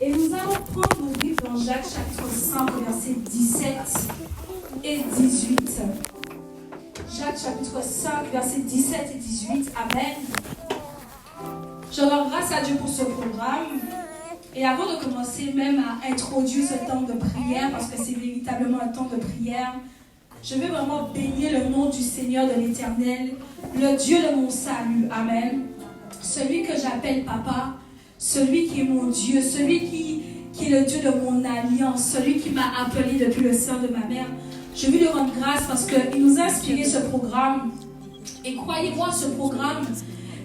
Et nous allons prendre nos Bibles dans Jacques chapitre 5, versets 17 et 18. Jacques chapitre 5, versets 17 et 18. Amen. Je rends grâce à Dieu pour ce programme. Et avant de commencer même à introduire ce temps de prière, parce que c'est véritablement un temps de prière, je veux vraiment bénir le nom du Seigneur de l'Éternel, le Dieu de mon salut. Amen. Celui que j'appelle Papa, celui qui est mon Dieu, celui qui est le Dieu de mon alliance, celui qui m'a appelé depuis le sein de ma mère. Je veux lui rendre grâce parce qu'il nous a inspiré ce programme. Et croyez-moi, ce programme,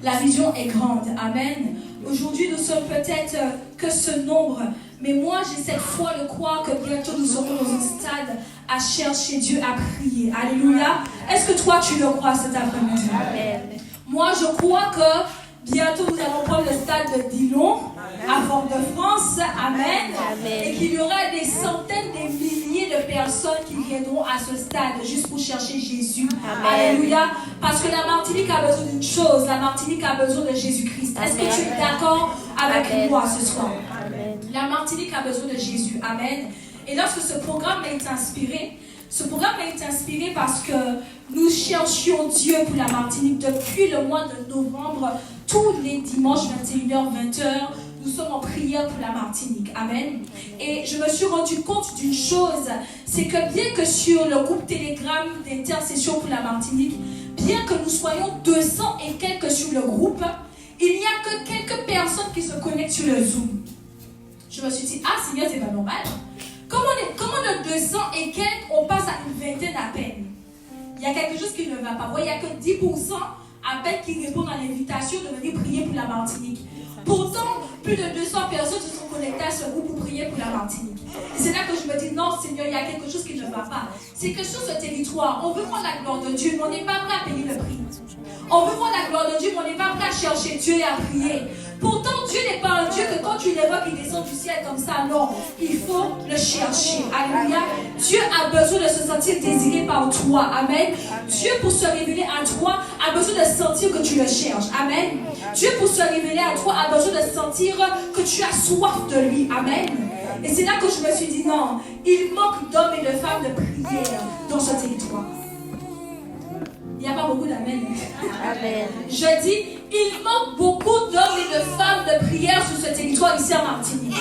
la vision est grande. Amen. Aujourd'hui, nous sommes peut-être que ce nombre, mais moi, j'ai cette foi de croire que bientôt nous serons dans un stade à chercher Dieu, à prier. Alléluia. Est-ce que toi, tu le crois cet après-midi? Amen. Moi, je crois que bientôt, nous allons prendre le stade de Dillon, à Fort-de-France. Amen. Amen. Et qu'il y aura des centaines, des milliers de personnes qui viendront à ce stade juste pour chercher Jésus. Amen. Alléluia. Parce que la Martinique a besoin d'une chose. La Martinique a besoin de Jésus-Christ. Est-ce que tu es d'accord avec moi ce soir? Amen. La Martinique a besoin de Jésus. Amen. Et lorsque ce programme est inspiré, parce que nous cherchions Dieu pour la Martinique depuis le mois de novembre, tous les dimanches 21h, 20h, nous sommes en prière pour la Martinique. Amen. Et je me suis rendu compte d'une chose, c'est que bien que sur le groupe Telegram d'intercession pour la Martinique, bien que nous soyons 200 et quelques sur le groupe, il n'y a que quelques personnes qui se connectent sur le Zoom. Je me suis dit, Seigneur, c'est pas normal. Comment de 200 et quelques, on passe à une vingtaine à peine? Il y a quelque chose qui ne va pas. Il n'y a que 10% à peine qui répondent à l'invitation de venir prier pour la Martinique. Pourtant, plus de 200 personnes se sont connectées à ce groupe pour prier pour la Martinique. Et c'est là que je me dis, non Seigneur, il y a quelque chose qui ne va pas. C'est que sur ce territoire, on veut voir la gloire de Dieu, mais on n'est pas prêt à payer le prix. On veut voir la gloire de Dieu, mais on n'est pas prêt à chercher Dieu et à prier. Pourtant, Dieu n'est pas un Dieu que quand tu l'évoques, il descend du ciel comme ça. Non, il faut le chercher. Alléluia. Dieu a besoin de se sentir désiré par toi. Amen. Dieu, pour se révéler à toi, a besoin de sentir que tu le cherches. Amen. Dieu, pour se révéler à toi, a besoin de sentir que tu as soif de lui. Amen. Et c'est là que je me suis dit, non, il manque d'hommes et de femmes de prière dans ce territoire. Il n'y a pas beaucoup d'amen. Amen. Je dis, il manque beaucoup d'hommes et de femmes de prière sur ce territoire ici en Martinique.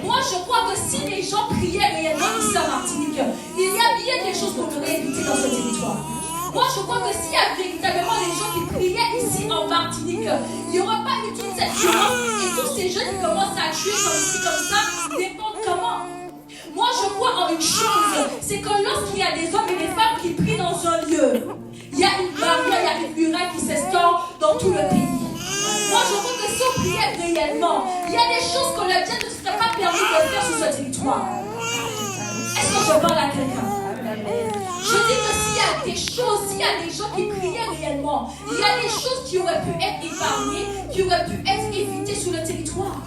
Moi, je crois que si les gens priaient réellement ici en Martinique, il y a bien des choses qu'on pourrait éviter dans ce territoire. Moi, je crois que s'il y a véritablement des gens qui priaient ici en Martinique, il n'y aura pas eu toute cette violence et tous ces jeunes qui commencent à tuer comme ci, comme ça, n'importe comment. Moi, je crois en une chose, c'est que lorsqu'il y a des hommes et des femmes qui prient dans un lieu, il y a une barrière, il y a une muraille qui s'instaure dans tout le pays. Moi, je crois que si on priait réellement, il y a des choses que le diable ne serait pas permis de faire sur ce territoire. Est-ce que je parle à quelqu'un? Je dis que s'il y a des choses, s'il y a des gens qui priaient réellement, il y a des choses qui auraient pu être épargnées, qui auraient pu être évitées sur le territoire.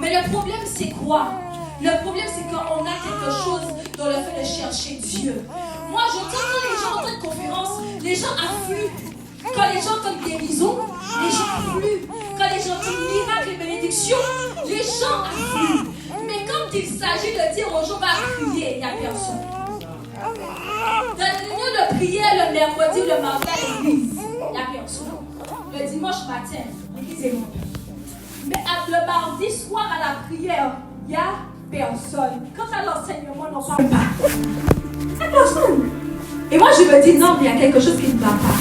Mais le problème, c'est quoi? Le problème, c'est qu'on a quelque chose dans le fait de chercher Dieu. Moi, j'entends quand les gens entendent conférence, les gens affluent. Quand les gens entendent guérison, les gens affluent. Quand les gens entendent miracles et bénédictions, les gens affluent. Mais quand il s'agit de dire aux gens, va prier, il n'y a personne. Dans les réunions de prière le mercredi, le mardi à l'église, il n'y a personne. Le dimanche matin, l'église est remplie. Mais le mardi soir à la prière, il y a personne. Quand à l'enseignement, on n'en parle pas. Il n'y a personne. Et moi, je me dis, non, mais il y a quelque chose qui ne va pas.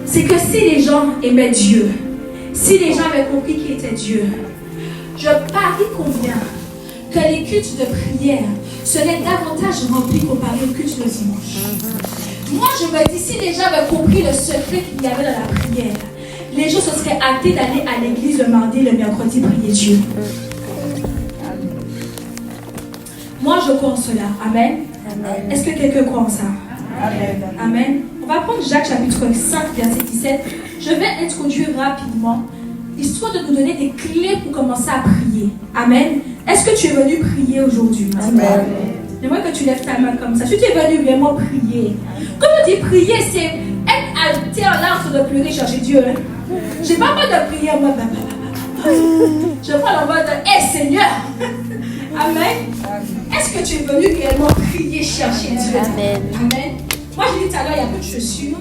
C'est que si les gens aimaient Dieu, si les gens avaient compris qui était Dieu, je parie combien que les cultes de prière seraient davantage remplis comparé aux cultes de dimanche. Moi, je me dis, si les gens avaient compris le secret qu'il y avait dans la prière, les gens se seraient hâtés d'aller à l'église le mardi, le mercredi, prier Dieu. Moi, je crois en cela. Amen. Amen. Est-ce que quelqu'un croit en ça? Amen. Amen. On va prendre Jacques chapitre 5, verset 17. Je vais introduire rapidement, histoire de nous donner des clés pour commencer à prier. Amen. Est-ce que tu es venu prier aujourd'hui? Amen. J'aimerais que tu lèves ta main comme ça. Si tu es venu vraiment prier. Quand on dit prier, c'est être à terre là en train de pleurer, chercher Dieu. Je n'ai pas peur de prier en mode. Je prends le mode de Hey Seigneur! que tu es venu réellement prier, chercher Dieu. Amen. Amen. Moi, j'ai dit tout à l'heure, il y a peu de chaussures.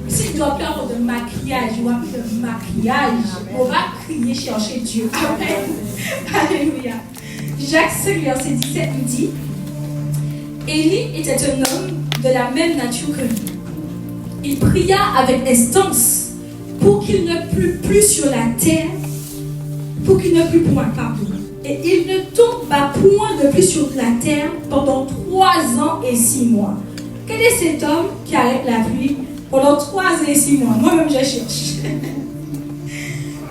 Si tu dois plus avoir de maquillage, il n'y aura plus de maquillage. On va crier, chercher Dieu. Amen. Alléluia. Jacques 5, verset 17 nous dit, Élie était un homme de la même nature que lui. Il pria avec instance pour qu'il ne plût plus sur la terre, pour qu'il ne plût point, pardon. Et il ne tomba point de plus sur la terre pendant 3 ans et 6 mois. Quel est cet homme qui arrête la pluie pendant 3 ans et 6 mois? Moi-même, je cherche.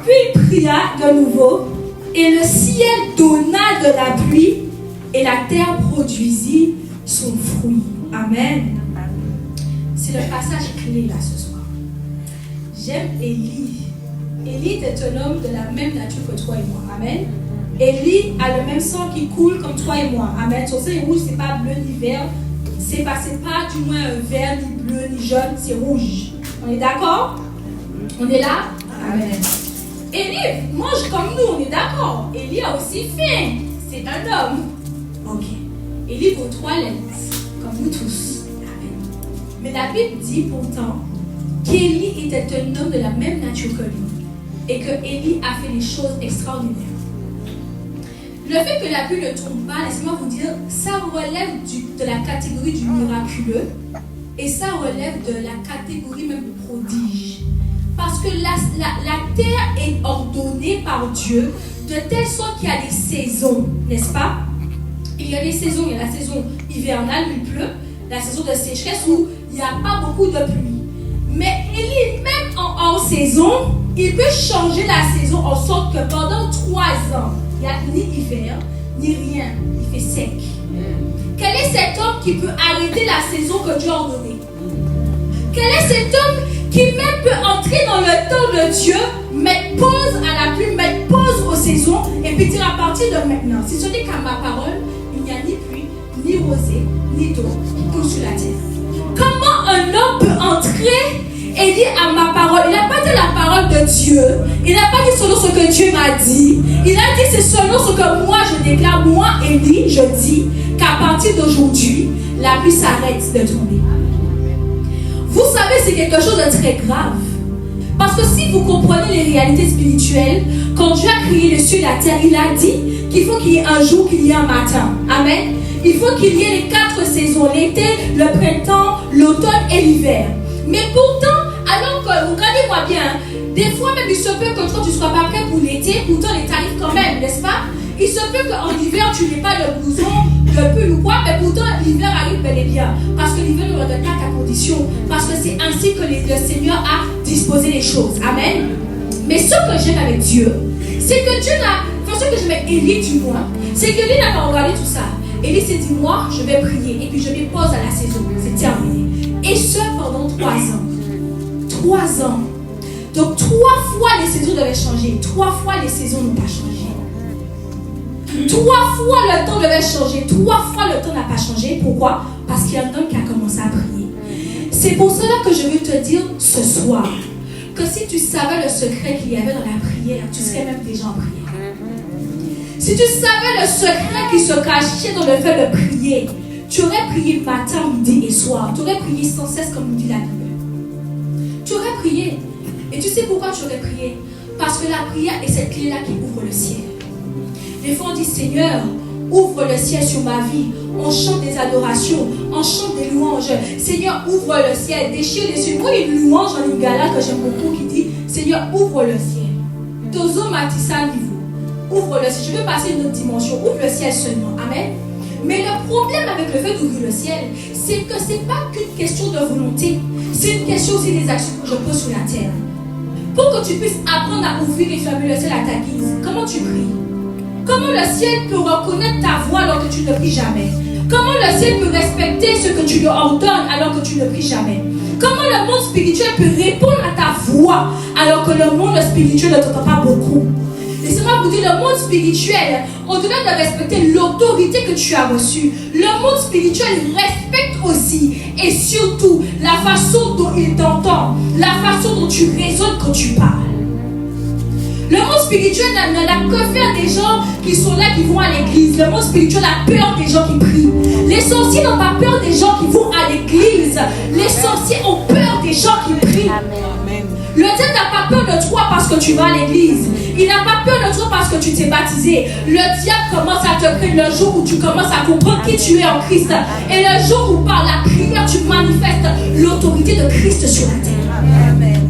Puis il pria de nouveau, et le ciel donna de la pluie, et la terre produisit son fruit. Amen. C'est le passage clé là ce soir. J'aime Élie. Élie était un homme de la même nature que toi et moi. Amen. Élie a le même sang qui coule comme toi et moi. Amen. Son sang est rouge, c'est pas bleu ni vert. C'est pas du moins vert, ni bleu, ni jaune, c'est rouge. On est d'accord? On est là? Amen. Élie mange comme nous, on est d'accord. Élie a aussi faim. C'est un homme. Ok. Élie vaut 3 lettres, comme nous tous. Amen. Mais la Bible dit pourtant qu'Élie était un homme de la même nature que lui. Et que Élie a fait des choses extraordinaires. Le fait que la pluie ne tombe pas, laissez-moi vous dire, ça relève de la catégorie du miraculeux et ça relève de la catégorie même du prodige. Parce que la terre est ordonnée par Dieu de telle sorte qu'il y a des saisons, n'est-ce pas? Il y a des saisons, il y a la saison hivernale où il pleut, la saison de sécheresse où il n'y a pas beaucoup de pluie. Mais Élie, même en hors saison, il peut changer la saison en sorte que pendant 3 ans, il n'y a ni hiver, ni rien. Il fait sec. Quel est cet homme qui peut arrêter la saison que Dieu a ordonnée? Quel est cet homme qui même peut entrer dans le temps de Dieu, mettre pause à la pluie, mettre pause aux saisons, et puis dire à partir de maintenant, si ce n'est qu'à ma parole, il n'y a ni pluie, ni rosée, ni d'eau qui coule sur la terre. Comment un homme peut entrer et dire à ma parole? Il n'a pas dit la parole de Dieu. Il n'a pas dit selon ce que Dieu m'a dit. Il a dit c'est selon ce que moi je déclare. Moi, Élie, je dis qu'à partir d'aujourd'hui, la pluie s'arrête de tomber. Vous savez, c'est quelque chose de très grave. Parce que si vous comprenez les réalités spirituelles, quand Dieu a créé les cieux et la terre, il a dit qu'il faut qu'il y ait un jour, qu'il y ait un matin. Amen. Il faut qu'il y ait les 4 saisons, l'été, le printemps, l'automne et l'hiver. Mais pourtant, alors que, regardez-moi bien, des fois même il se peut que toi tu ne sois pas prêt pour l'été, pourtant l'été arrive quand même, n'est-ce pas? Il se peut qu'en hiver tu n'aies pas de blouson, de pull ou quoi, mais pourtant l'hiver arrive bel et bien. Parce que l'hiver ne regarde pas ta condition, parce que c'est ainsi que le Seigneur a disposé les choses. Amen. Mais ce que j'aime avec Dieu, c'est que Dieu n'a, enfin ce que j'aime avec Élie du moins, c'est que lui n'a pas regardé tout ça. Élie s'est dit, moi je vais prier et puis je mets pause à la saison, c'est terminé. Et ce pendant 3 ans. 3 ans. Donc 3 fois les saisons devaient changer. 3 fois les saisons n'ont pas changé. 3 fois le temps devait changer. 3 fois le temps n'a pas changé. Pourquoi? Parce qu'il y a un homme qui a commencé à prier. C'est pour cela que je veux te dire ce soir que si tu savais le secret qu'il y avait dans la prière, tu serais même déjà en prière. Si tu savais le secret qui se cachait dans le fait de prier, tu aurais prié matin, midi et soir. Tu aurais prié sans cesse comme nous dit la Bible. Tu aurais prié. Et tu sais pourquoi tu aurais prié? Parce que la prière est cette clé-là qui ouvre le ciel. Des fois on dit Seigneur, ouvre le ciel sur ma vie. On chante des adorations, on chante des louanges. Seigneur, ouvre le ciel, déchire les cieux. Moi, il y a une louange en Lingala que j'aime beaucoup qui dit Seigneur, ouvre le ciel. Tozo matissa niveau. Ouvre le ciel. Je veux passer une autre dimension. Ouvre le ciel seulement. Amen. Mais le problème avec le fait d'ouvrir le ciel, c'est que ce n'est pas qu'une question de volonté. C'est une question aussi des actions que je pose sur la terre. Pour que tu puisses apprendre à ouvrir et fermer le ciel à ta guise, comment tu pries? Comment le ciel peut reconnaître ta voix alors que tu ne pries jamais? Comment le ciel peut respecter ce que tu lui ordonnes alors que tu ne pries jamais? Comment le monde spirituel peut répondre à ta voix alors que le monde spirituel ne t'entend pas beaucoup? Laissez-moi vous dire, le monde spirituel, au-delà de respecter l'autorité que tu as reçue, le monde spirituel respecte aussi et surtout la façon dont il t'entend, la façon dont tu raisonnes quand tu parles. Le monde spirituel n'a que faire des gens qui sont là, qui vont à l'église. Le monde spirituel a peur des gens qui prient. sorciers n'ont pas peur des gens qui vont à l'église. Les sorciers ont peur des gens qui prient. Amen. Le diable n'a pas peur de toi parce que tu vas à l'église. Il n'a pas peur de toi parce que tu t'es baptisé. Le diable commence à te craindre le jour où tu commences à comprendre qui tu es en Christ. Et le jour où par la prière tu manifestes l'autorité de Christ sur la terre. Amen.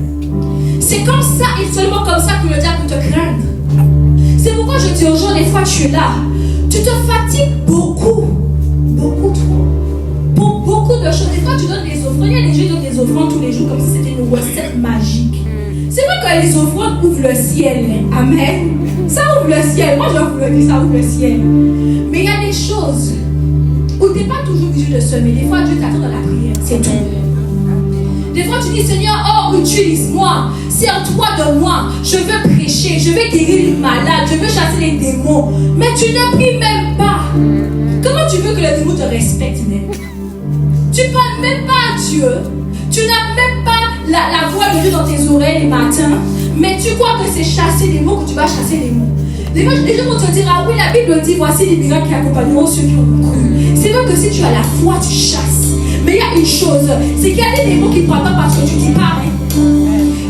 C'est comme ça et seulement comme ça que le diable peut te craindre. C'est pourquoi je dis aux gens, des fois tu es là, tu te fatigues beaucoup trop. Pour beaucoup de choses. Des fois tu donnes des offrandes. Il y a des gens qui donnent des offrandes tous les jours comme si c'était une recette magique. C'est vrai que les offrandes ouvrent le ciel. Amen. Ça ouvre le ciel. Moi je vous le dis, ça ouvre le ciel. Mais il y a des choses où tu n'es pas toujours obligé de semer. Des fois Dieu t'attend dans la prière. C'est tout. Des fois tu dis Seigneur, oh utilise-moi. Sers-toi de moi. Je veux prêcher. Je veux guérir les malades. Je veux chasser les démons. Mais tu ne pries même pas. Comment tu veux que les démons te respectent même? Tu ne parles même pas à Dieu. Tu n'as même pas la voix de Dieu dans tes oreilles les matins. Mais tu crois que c'est chasser les mots que tu vas chasser les mots. Les gens vont te dire, ah oui, la Bible dit, voici les miracles qui accompagneront ceux qui ont cru. C'est vrai que si tu as la foi, tu chasses. Mais il y a une chose, c'est qu'il y a des démons qui ne parlent pas parce que tu dis pas.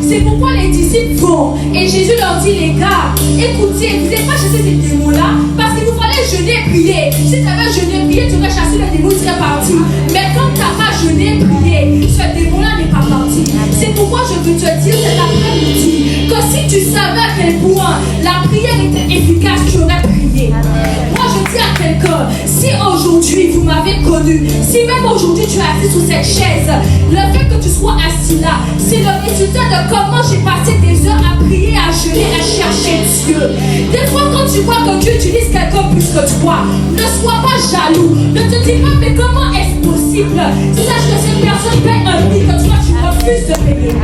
C'est pourquoi les disciples vont. Et Jésus leur dit, les gars, écoutez, vous n'avez pas chassé ces démons-là parce qu'il vous fallait jeûner et prier. Si tu avais jeûné et prié, tu aurais chassé le démon, il serait parti. Mais comme tu n'as pas jeûné et prié, ce démon-là n'est pas parti. C'est pourquoi je veux te dire cet après-midi que si tu savais à quel point la prière était efficace, tu aurais prié. Moi, je dis à quelqu'un, si aujourd'hui vous m'avez connu, si même aujourd'hui tu es assis sous cette chaise, le fait que tu sois assis là, c'est le résultat de comment j'ai passé des heures à prier, à jeûner, à chercher Dieu. Des fois, quand tu vois que Dieu utilise quelqu'un plus que toi, ne sois pas jaloux. Ne te dis pas, mais comment est-ce possible? Sache que cette personne paye un prix que toi tu refuses de payer.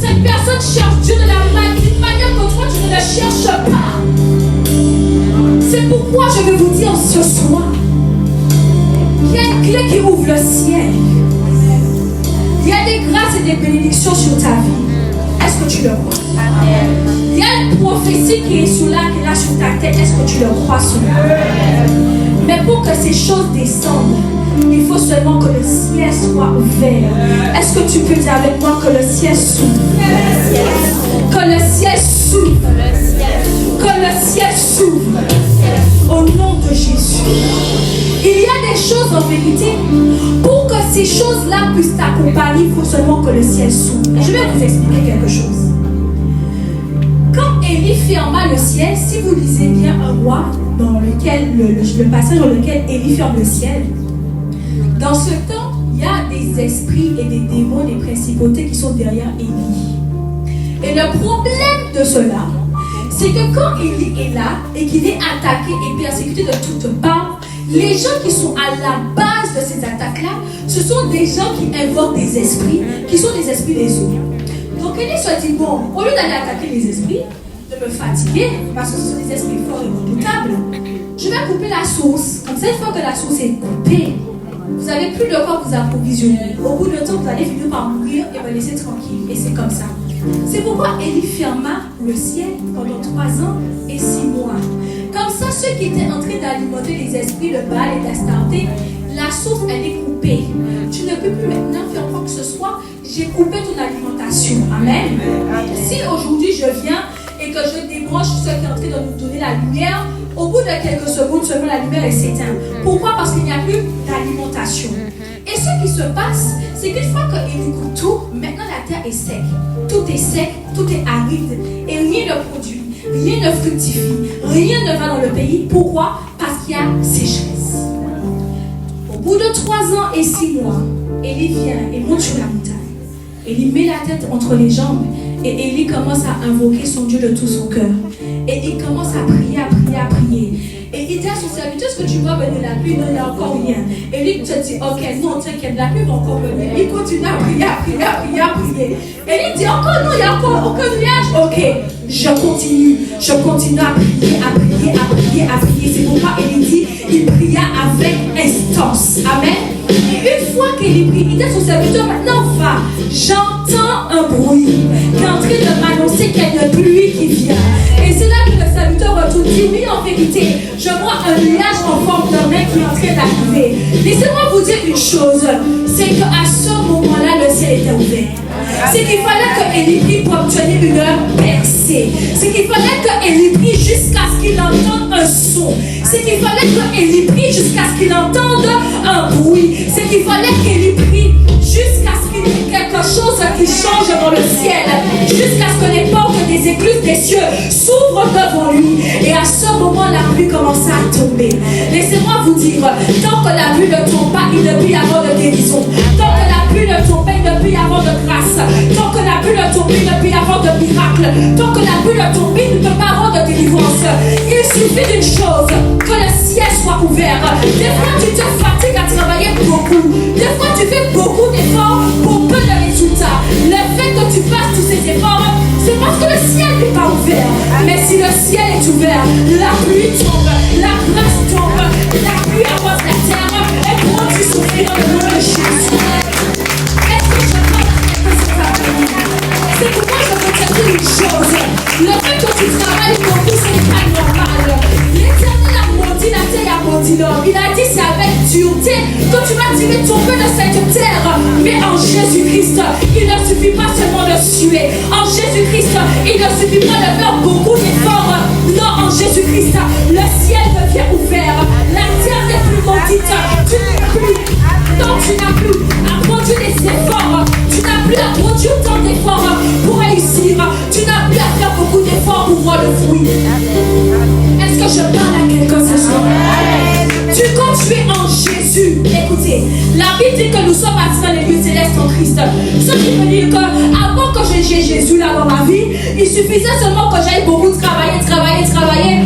Cette personne cherche Dieu de la même manière que toi tu ne le cherches pas. C'est pourquoi je vais vous dire ce soir, il y a une clé qui ouvre le ciel. Il y a des grâces et des bénédictions sur ta vie. Est-ce que tu le crois? Il y a une prophétie qui est sur ta tête. Est-ce que tu le crois cela? Mais pour que ces choses descendent, il faut seulement que le ciel soit ouvert. Est-ce que tu peux dire avec moi que le ciel s'ouvre? Que le ciel s'ouvre. Que le ciel s'ouvre. Au nom de Jésus. Il y a des choses en vérité. Pour que ces choses-là puissent t'accompagner, il faut seulement que le ciel s'ouvre. Je vais vous expliquer quelque chose. Quand Élie ferma le ciel, si vous lisez bien un roi, dans lequel le passage dans lequel Élie ferme le ciel, dans ce temps, il y a des esprits et des démons, des principautés qui sont derrière Élie. Et le problème de cela, c'est que quand Élie est là et qu'il est attaqué et persécuté de toutes parts, les gens qui sont à la base de ces attaques-là, ce sont des gens qui invoquent des esprits, qui sont des esprits des eaux. Donc Élie se dit, bon, au lieu d'aller attaquer les esprits, de me fatiguer, parce que ce sont des esprits forts et redoutables, je vais couper la source. Comme ça, une fois que la source est coupée, vous n'avez plus de quoi vous approvisionner. Au bout de temps, vous allez finir par mourir et me laisser tranquille. Et c'est comme ça. C'est pourquoi Élie ferma le ciel pendant 3 ans et 6 mois. Comme ça, ceux qui étaient en train d'alimenter les esprits, le Baal et l'Astarté, la source, elle est coupée. Tu ne peux plus maintenant faire quoi que ce soit. J'ai coupé ton alimentation. Amen. Si aujourd'hui je viens et que je débranche ce qui est en train de nous donner la lumière, au bout de quelques secondes seulement, la lumière s'éteint. Pourquoi? Parce qu'il n'y a plus d'alimentation. Et ce qui se passe, c'est qu'une fois qu'il coupe tout, maintenant la terre est sec. Tout est sec, tout est aride et rien ne produit, rien ne fructifie, rien ne va dans le pays. Pourquoi? Parce qu'il y a sécheresse. Au bout de 3 ans et 6 mois, Élie vient et monte sur la montagne. Élie met la tête entre les jambes et Élie commence à invoquer son Dieu de tout son cœur. Et il commence à prier, à prier, à prier. Et il dit à son serviteur, est-ce que tu vois venir la pluie? Non, il n'y a encore rien. Et lui te dit, ok, non, t'inquiète, la pluie va encore venir. Il continue à prier, à prier, à prier, à prier. Et il dit, encore non, il n'y a encore aucun nuage. Ok, je continue à prier, à prier, à prier, à prier. C'est pourquoi il dit, il pria avec instance. Amen. Et une fois qu'il prie, il dit à son serviteur, maintenant va, j'entends un bruit qui est en train de m'annoncer qu'il y a une pluie qui vient. Et c'est là que le serviteur retourne, dit, oui, en vérité, je vois un nuage en forme d'un chemin qui est en train d'arriver. Laissez-moi vous dire une chose, c'est qu'à ce moment-là, le ciel était ouvert. C'est qu'il fallait qu'Élie prie pour obtenir une percée. C'est qu'il fallait qu'Élie prie jusqu'à ce qu'il entende un son. C'est qu'il fallait qu'Élie prie jusqu'à ce qu'il entende un bruit. C'est qu'il fallait qu'Élie prie jusqu'à ce qu'il y ait quelque chose qui change dans le ciel. Jusqu'à ce que les portes des écluses des cieux s'ouvrent devant lui. Et à ce moment, la pluie commença à tomber. Laissez-moi vous dire, tant que la pluie ne tombe pas, il ne peut y avoir de guérison. Tant que la pluie ne tombe pas, il ne peut y avoir de grâce. Tant que la pluie ne tombe, il ne peut y avoir de miracle. Tant que la pluie ne tombe, il ne peut pas avoir de délivrance. Il suffit d'une chose, que le ciel soit ouvert. Des fois, tu te fatigues à travailler beaucoup. Des fois, tu fais beaucoup d'efforts pour peu de résultats. Le fait que tu fasses tous ces efforts, c'est parce que le ciel n'est pas ouvert. Mais si le ciel est ouvert, la pluie tombe, la grâce tombe, la pluie arrose la terre et produit son fruit dans le nom de Jésus. Est-ce que je parle à quelque chose? C'est pourquoi je veux te dire une chose. Le fait que tu travailles beaucoup, ce n'est pas normal. L'Éternel a maudit la terre, a maudit l'homme. Il a dit c'est avec dureté que tu vas tirer ton peu de cette terre. Mais en Jésus-Christ, il ne suffit pas seulement de suer. En Jésus-Christ, il ne suffit pas de faire beaucoup d'efforts. Non, en Jésus-Christ, le ciel devient ouvert. La terre n'est plus maudite. Tu n'as plus. Donc tu n'as plus à produire des efforts. Tu n'as plus à produire tant d'efforts pour réussir. Tu n'as plus à faire beaucoup d'efforts pour voir le fruit. Est-ce que je parle à quelqu'un ce soir? Quand tu es en Jésus, écoutez, la Bible dit que nous sommes assis dans les lieux célestes en Christ. Ce qui veut dire qu'avant que j'ai Jésus là dans ma vie, il suffisait seulement que j'aille beaucoup travailler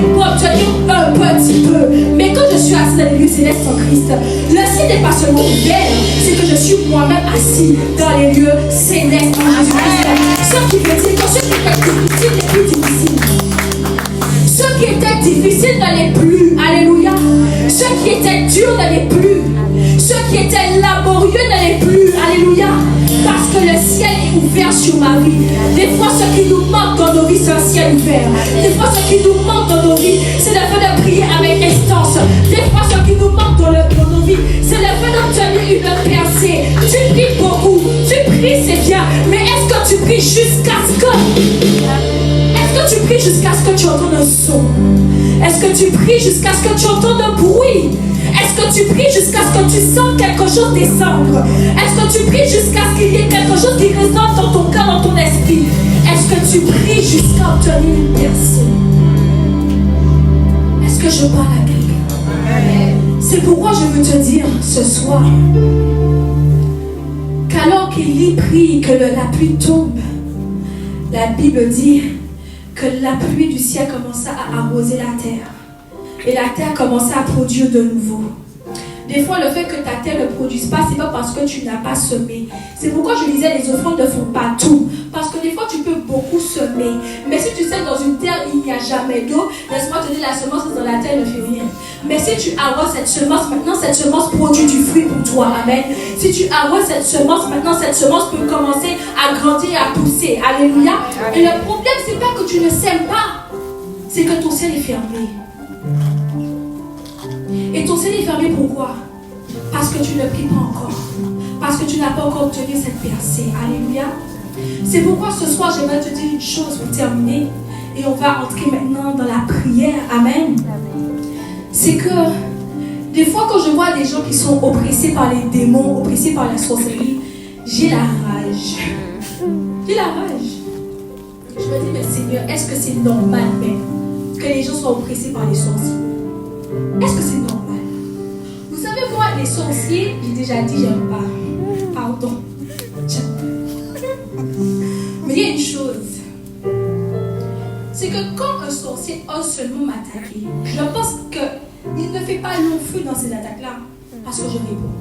pour obtenir un petit peu. Mais quand je suis assis dans les lieux célestes en Christ, le ciel n'est pas seulement ouvert, c'est que je suis moi-même assis dans les lieux célestes en Jésus-Christ. Ce qui veut dire que ce qui était difficile n'est plus difficile. Ce qui était difficile ne l'est plus. Alléluia. Ce qui était dur ne l'est plus. Ce qui était laborieux ne l'est plus. Alléluia. Parce que le ciel est ouvert sur ma vie. Des fois, ce qui nous manque dans nos vies, c'est un ciel ouvert. Des fois, ce qui nous manque dans nos vies, c'est le fait de prier avec instance. Des fois, ce qui nous manque dans nos vies, c'est le fait d'obtenir une percée. Tu pries beaucoup. Tu pries, c'est bien. Mais est-ce que tu pries jusqu'à ce que... Est-ce que tu pries jusqu'à ce que tu entends un son? Est-ce que tu pries jusqu'à ce que tu entends un bruit? Est-ce que tu pries jusqu'à ce que tu sens quelque chose descendre? Est-ce que tu pries jusqu'à ce qu'il y ait quelque chose qui résonne dans ton cœur, dans ton esprit? Est-ce que tu pries jusqu'à obtenir une personne? Est-ce que je parle à quelqu'un? C'est pourquoi je veux te dire ce soir qu'alors qu'Élie prie que la pluie tombe, la Bible dit que la pluie du ciel commença à arroser la terre. Et la terre commença à produire de nouveau. Des fois, le fait que ta terre ne produise pas, c'est pas parce que tu n'as pas semé. C'est pourquoi je disais les offrandes ne font pas tout. Parce que des fois, tu peux beaucoup semer. Mais si tu sais que dans une terre, il n'y a jamais d'eau, laisse-moi te dire, la semence dans la terre ne fait rien. Mais si tu arroses cette semence, maintenant cette semence produit du fruit pour toi. Amen. Si tu arroses cette semence, maintenant cette semence peut commencer à grandir et à pousser. Alléluia. Et le problème, c'est pas que tu ne sèmes pas. C'est que ton ciel est fermé. Et ton ciel est fermé pourquoi? Parce que tu ne pries pas encore. Parce que tu n'as pas encore obtenu cette percée. Alléluia. C'est pourquoi ce soir, j'aimerais te dire une chose pour terminer. Et on va entrer maintenant dans la prière. Amen. C'est que des fois, quand je vois des gens qui sont oppressés par les démons, oppressés par la sorcellerie, j'ai la rage. J'ai la rage. Je me dis, mais Seigneur, est-ce que c'est normal même que les gens soient oppressés par les sorciers? Est-ce que c'est normal? Vous savez, moi, les sorciers, j'ai déjà dit, j'aime pas. Pardon. J'aime pas. Mais il y a une chose. C'est que quand un sorcier ose seulement m'attaquer, je pense qu'il ne fait pas long feu dans ces attaques-là. Parce que je réponds.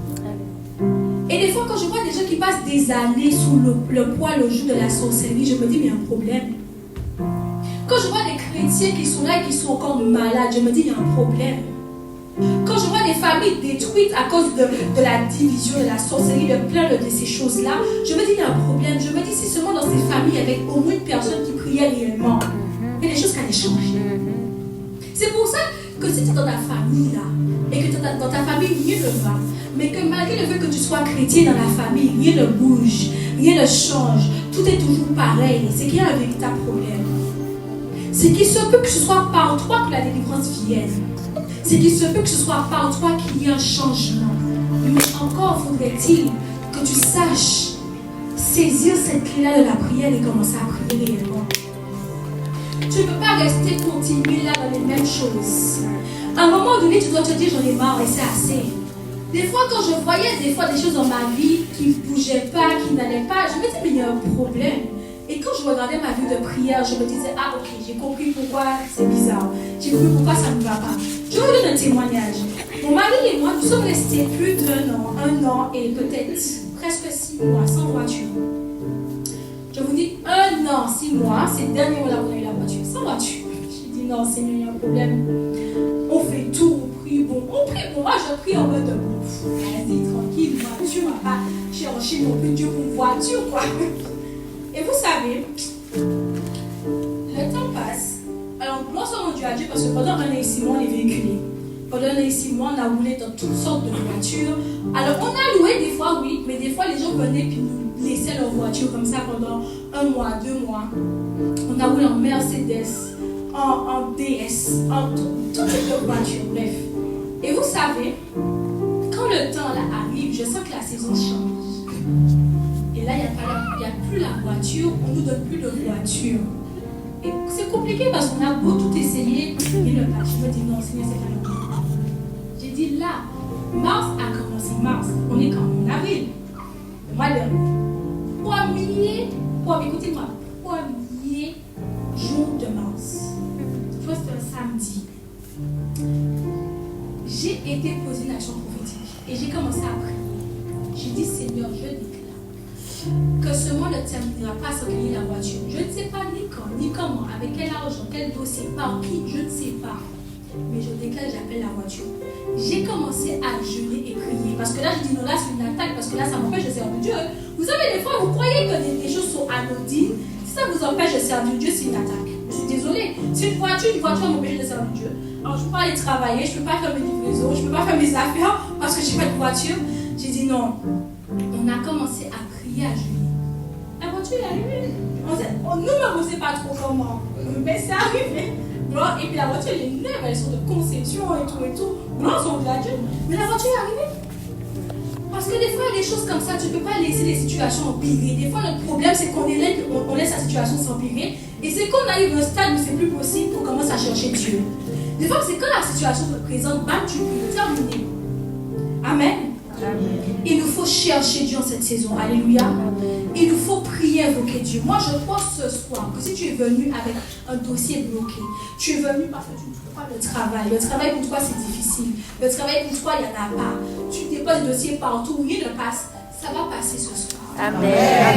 Et des fois, quand je vois des gens qui passent des années sous le poids, le joug de la sorcellerie, je me dis, mais il y a un problème. Quand je vois des chrétiens qui sont là et qui sont encore malades, je me dis, il y a un problème. Quand je vois des familles détruites à cause de la division, de la sorcellerie, de plein de ces choses-là, je me dis, il y a un problème. Je me dis, si seulement dans ces familles, il y avait au moins une personne qui priait réellement, il y a des choses qui allaient changer. C'est pour ça que si tu es dans ta famille là, et que tu es dans ta famille, rien ne va. Mais que malgré le fait que tu sois chrétien dans la famille, rien ne bouge, rien ne change. Tout est toujours pareil. C'est qu'il y a un véritable problème. C'est qu'il se peut que ce soit par toi que la délivrance vienne. C'est qu'il se peut que ce soit par toi qu'il y ait un changement. Mais encore faudrait-il que tu saches saisir cette clé-là de la prière et commencer à prier réellement. Tu ne peux pas rester continuer là dans les mêmes choses. À un moment donné, tu dois te dire, j'en ai marre et c'est assez. Des fois, quand je voyais des choses dans ma vie qui ne bougeaient pas, qui n'allaient pas, je me disais, mais il y a un problème. Et quand je regardais ma vie de prière, je me disais, ah ok, j'ai compris pourquoi c'est bizarre. J'ai compris pourquoi ça ne va pas. Je vous donne un témoignage. Mon mari et moi, nous sommes restés plus un an et peut-être presque 6 mois sans voiture. Je vous dis 1 an, 6 mois, c'est le dernier mois là où on a eu la voiture, sans voiture. Je dis non, Seigneur, il y a un problème. On fait tout, on prie, bon. Moi je prie en mode vas-y, tranquille, voiture, on va pas chercher non plus Dieu pour une voiture, quoi. Et vous savez, le temps passe. Alors, non seulement Dieu a Dieu, parce que pendant 1 an et 6 mois, on est véhiculé. Pendant 1 an et 6 mois, on a roulé dans toutes sortes de voitures. Alors, on a loué des fois, oui, mais des fois, les gens venaient et nous laissaient leur voiture comme ça pendant 1 mois, 2 mois. On a roulé en Mercedes, en DS, en toutes sortes de voitures, bref. Et vous savez, quand le temps là arrive, je sens que la saison change. Et là, il n'y a plus la voiture, on ne nous donne plus de voiture. Et c'est compliqué parce qu'on a beau tout essayer, et le patch me dit non, Seigneur, c'est pas le bon. J'ai dit là, mars a commencé, mars, on est quand en avril. Moi, le écoutez-moi, 1er jour de mars, soit c'était un samedi, j'ai été posée une action prophétique et j'ai commencé à prier. J'ai dit, Seigneur, je déclare que ce mois ne terminera pas sans qu'il y ait la voiture. Je ne sais pas ni quand, ni comment, avec quel argent, quel dossier, par qui, je ne sais pas. Mais je déclare, j'appelle la voiture. J'ai commencé à jeûner et prier. Parce que là, je dis non, là, c'est une attaque. Parce que là, ça m'empêche de servir Dieu. Vous savez, des fois, vous croyez que des choses sont anodines. Si ça vous empêche de servir Dieu, c'est une attaque. Je suis désolée. C'est une voiture m'empêche de servir Dieu. Alors, je ne peux pas aller travailler, je ne peux pas faire mes livraisons, je ne peux pas faire mes affaires parce que je n'ai pas de voiture. J'ai dit non. On a commencé à prier, à jeûner. La voiture est arrivée. Nous ne sait pas trop comment. Mais c'est arrivé. Et puis la voiture, elle est neuve, elles sont de conception et tout. Gloire sont de la Dieu. Mais la voiture est arrivée. Parce que des fois, il y a des choses comme ça, tu ne peux pas laisser les situations empirer. Des fois, notre problème, c'est qu'on laisse la situation s'empirer. Et c'est qu'on arrive à un stade où c'est plus possible qu'on commence à chercher Dieu. Des fois, c'est quand la situation se présente, bam, tu peux terminer. Amen. Amen. Il nous faut chercher Dieu en cette saison. Alléluia. Il nous faut prier, invoquer Dieu. Moi, je pense ce soir que si tu es venu avec un dossier bloqué, tu es venu parce que tu ne trouves pas le travail. Le travail pour toi, c'est difficile. Le travail pour toi, il n'y en a pas. Tu déposes le dossier partout, rien ne passe. Ça va passer ce soir. Amen.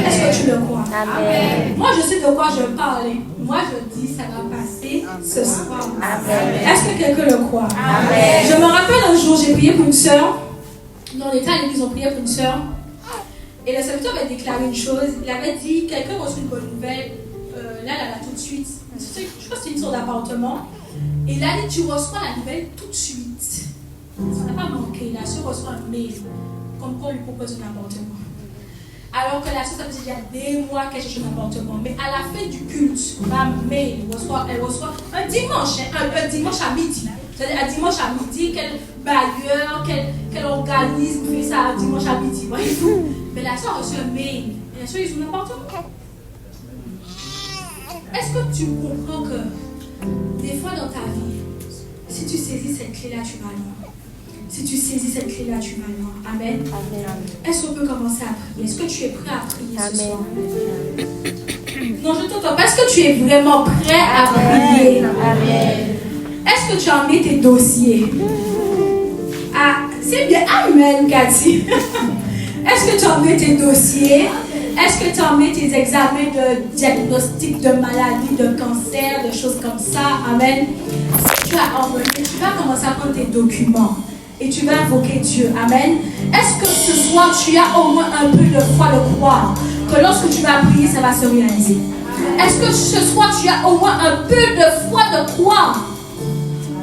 Est-ce que tu le crois? Amen. Moi, je sais de quoi je parle. Moi, je dis, ça va passer ce soir. Amen. Est-ce que quelqu'un le croit? Amen. Je me rappelle un jour, j'ai prié pour une sœur. Dans l'état, ils ont prié pour une sœur. Et le serviteur avait déclaré une chose. Il avait dit, quelqu'un reçoit une bonne nouvelle. Là, elle a tout de suite. Je crois que c'est une sorte d'appartement. Et là, tu reçois la nouvelle tout de suite. Ça n'a pas manqué. La sœur reçoit un mail. Comme quoi on lui propose un appartement. Alors que la sœur, ça faisait déjà des mois qu'elle cherche un appartement. Mais à la fin du culte, ma mail, elle reçoit un dimanche, un dimanche à midi. C'est-à-dire un dimanche à midi, quel bailleur, quel organisme fait ça un dimanche à midi. Voyez-vous? Mais la sœur a reçu un mail. Et la sœur, ils ont un appartement. Est-ce que tu comprends que des fois dans ta vie, si tu saisis cette clé-là, tu vas loin. Si tu saisis cette clé-là, tu vas loin. Amen. Amen. Est-ce qu'on peut commencer à prier? Est-ce que tu es prêt à prier ce soir? Non, je t'entends pas. Est-ce que tu es vraiment prêt à prier? Amen. Est-ce que tu as mis tes dossiers? Ah, c'est bien. Amen, Cathy. Est-ce que tu as mis tes dossiers? Est-ce que tu as mis tes examens de diagnostic de maladie, de cancer, de choses comme ça? Amen. Si tu as envoyé, tu vas commencer à prendre tes documents et tu vas invoquer Dieu. Amen. Est-ce que ce soir, tu as au moins un peu de foi de croire que lorsque tu vas prier, ça va se réaliser? Est-ce que ce soir, tu as au moins un peu de foi de croire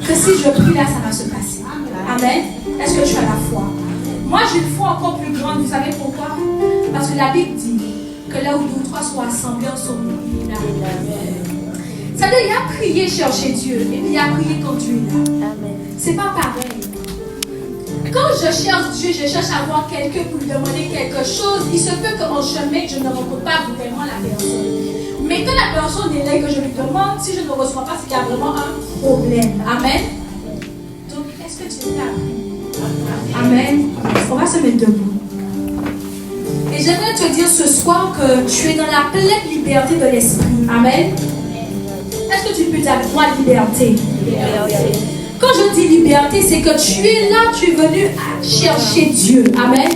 que si je prie là, ça va se passer? Amen. Est-ce que tu as la foi? Moi, j'ai une foi encore plus grande. Vous savez pourquoi? Parce que la Bible dit que là où deux ou trois sont assemblés en son nom, il est là. Ça veut dire qu'il a prié chercher Dieu et puis il a prié quand Dieu est là. C'est pas pareil. Quand je cherche Dieu, je cherche à voir quelqu'un pour lui demander quelque chose. Il se peut qu'en chemin, je ne rencontre pas vraiment la personne. Mais quand la personne est là et que je lui demande, si je ne reçois pas, c'est qu'il y a vraiment un problème. Amen. Donc, est-ce que tu es là? Amen. On va se mettre debout. Et j'aimerais te dire ce soir que tu es dans la pleine liberté de l'esprit. Amen. Est-ce que tu peux dire avec moi liberté? Quand je dis liberté, c'est que tu es là, tu es venu chercher Dieu. Amen.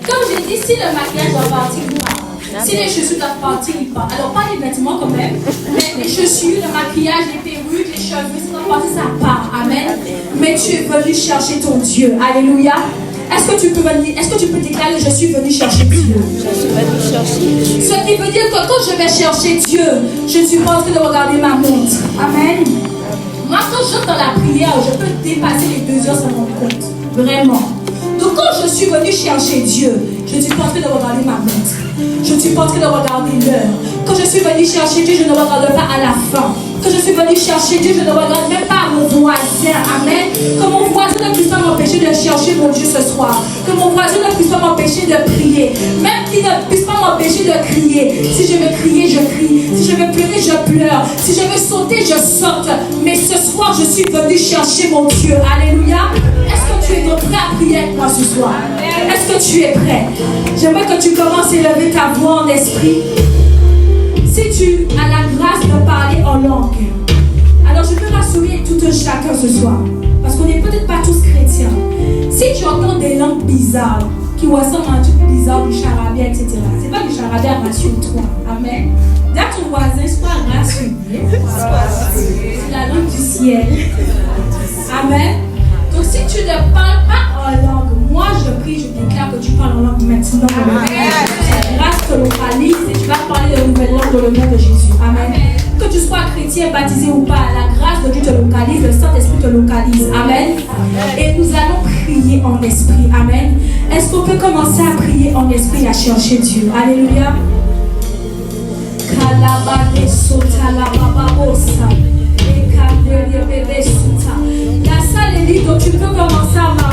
Comme j'ai dit, si le maquillage doit partir, il part. Si les chaussures doivent partir, il part. Alors pas les vêtements quand même, mais les chaussures, le maquillage, les perruques, les cheveux, si ça doit partir, ça part. Amen. Mais tu es venu chercher ton Dieu. Alléluia. Est-ce que tu peux déclarer je suis venu chercher Dieu? Je suis venu chercher Dieu. Ce qui veut dire que quand je vais chercher Dieu, je ne suis pas en train de regarder ma montre. Amen. Moi, quand je suis dans la prière, je peux dépasser les 2 heures sans mon compte. Vraiment. Donc, quand je suis venu chercher Dieu, je ne suis pas en train de regarder ma montre. Je ne suis pas en train de regarder l'heure. Quand je suis venu chercher Dieu, je ne regarde pas à la fin. Quand je suis venu chercher Dieu, je ne regarde même pas à mon voisin. Amen. Que mon voisin ne puisse pas m'empêcher de chercher mon Dieu ce soir. Que mon voisin ne puisse pas m'empêcher de prier. Même qu'il ne puisse pas m'empêcher de crier. Si je veux crier, je crie. Si je veux pleurer, je pleure. Si je veux sauter, je saute. Mais ce soir, je suis venu chercher mon Dieu. Alléluia. Est-ce que tu es donc prêt à prier avec moi ce soir? Est-ce que tu es prêt? J'aimerais que tu commences à élever ta voix en esprit. Si tu as la grâce de parler en langue, alors je peux rassurer tout un chacun ce soir. Parce qu'on n'est peut-être pas tous chrétiens. Si tu entends des langues bizarres, qui ressemblent à un truc bizarre, du charabia, etc. C'est pas du charabia, rassure-toi. Amen. Dis à ton voisin, sois rassuré. C'est la langue du ciel. Amen. Donc si tu ne parles pas en langue, moi je prie, je déclare que tu parles en langue maintenant. La grâce te localise et tu vas parler de nouvelles langues dans le nom de Jésus. Amen. Que tu sois chrétien, baptisé ou pas, la grâce de Dieu te localise, le Saint-Esprit te localise. Amen. Et nous allons prier en esprit. Amen. Est-ce qu'on peut commencer à prier en esprit et à chercher Dieu? Alléluia. La salle est libre, donc tu peux commencer à marcher.